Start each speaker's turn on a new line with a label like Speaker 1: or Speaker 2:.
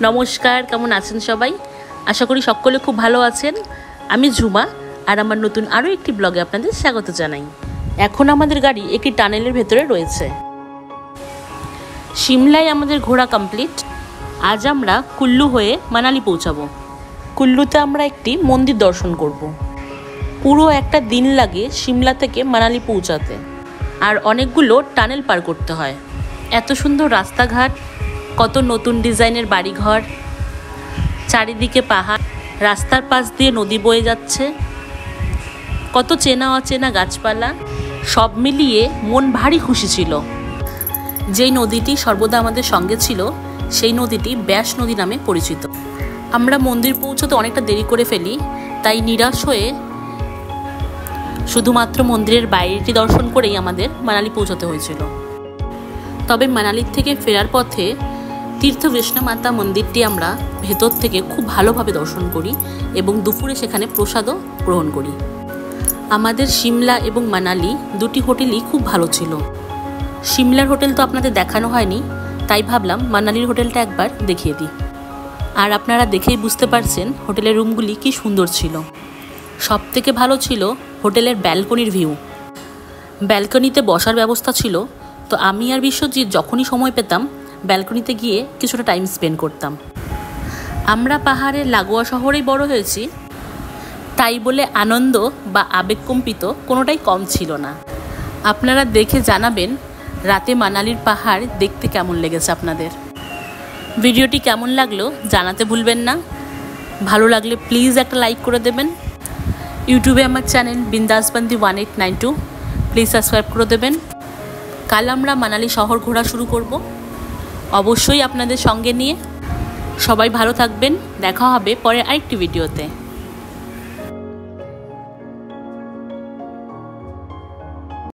Speaker 1: নমস্কার, কেমন আছেন সবাই? আশা করি সকলে খুব ভালো আছেন। আমি ঝুমা, আর আমার নতুন আরও একটি ব্লগে আপনাদের স্বাগত জানাই। এখন আমাদের গাড়ি একটি টানেলের ভেতরে রয়েছে। সিমলায় আমাদের ঘোরা কমপ্লিট। আজ আমরা কুল্লু হয়ে মানালি পৌঁছাবো। কুল্লুতে আমরা একটি মন্দির দর্শন করব। পুরো একটা দিন লাগে সিমলা থেকে মানালি পৌঁছাতে, আর অনেকগুলো টানেল পার করতে হয়। এত সুন্দর রাস্তাঘাট, কত নতুন ডিজাইনের বাড়িঘর, চারিদিকে পাহাড়, রাস্তার পাশ দিয়ে নদী বয়ে যাচ্ছে, কত চেনা অচেনা গাছপালা, সব মিলিয়ে মন ভারী খুশি ছিল। যেই নদীটি সর্বদা আমাদের সঙ্গে ছিল সেই নদীটি ব্যাস নদী নামে পরিচিত। আমরা মন্দির পৌঁছতে অনেকটা দেরি করে ফেলি, তাই নিরাশ হয়ে শুধুমাত্র মন্দিরের বাইরেটি দর্শন করেই আমাদের মানালি পৌঁছতে হয়েছিল। তবে মানালির থেকে ফেরার পথে তীর্থ বৈষ্ণব মাতা মন্দিরটি আমরা ভেতর থেকে খুব ভালোভাবে দর্শন করি এবং দুপুরে সেখানে প্রসাদও গ্রহণ করি। আমাদের সিমলা এবং মানালি দুটি হোটেলই খুব ভালো ছিল। সিমলার হোটেল তো আপনাদের দেখানো হয়নি, তাই ভাবলাম মানালির হোটেলটা একবার দেখিয়ে দিই। আর আপনারা দেখেই বুঝতে পারছেন হোটেলের রুমগুলি কি সুন্দর ছিল। সব থেকে ভালো ছিল হোটেলের ব্যালকনির ভিউ। ব্যালকনিতে বসার ব্যবস্থা ছিল, তো আমি আর বিশ্বজিৎ যখনই সময় পেতাম ব্যালকনিতে গিয়ে কিছুটা টাইম স্পেন্ড করতাম। আমরা পাহাড়ের লাগোয়া শহরেই বড় হয়েছি, তাই বলে আনন্দ বা আবেগকম্পিত কোনোটাই কম ছিল না। আপনারা দেখে জানাবেন রাতে মানালির পাহাড় দেখতে কেমন লেগেছে আপনাদের। ভিডিওটি কেমন লাগলো জানাতে ভুলবেন না। ভালো লাগলে প্লিজ একটা লাইক করে দেবেন। ইউটিউবে আমার চ্যানেল বিন্দাসবন্দি 1892 প্লিজ সাবস্ক্রাইব করে দেবেন। কাল আমরা মানালি শহর ঘোরা শুরু করব, অবশ্যই আপনাদের সঙ্গে নিয়ে। সবাই ভালো থাকবেন, দেখা হবে পরের আরেকটি ভিডিওতে।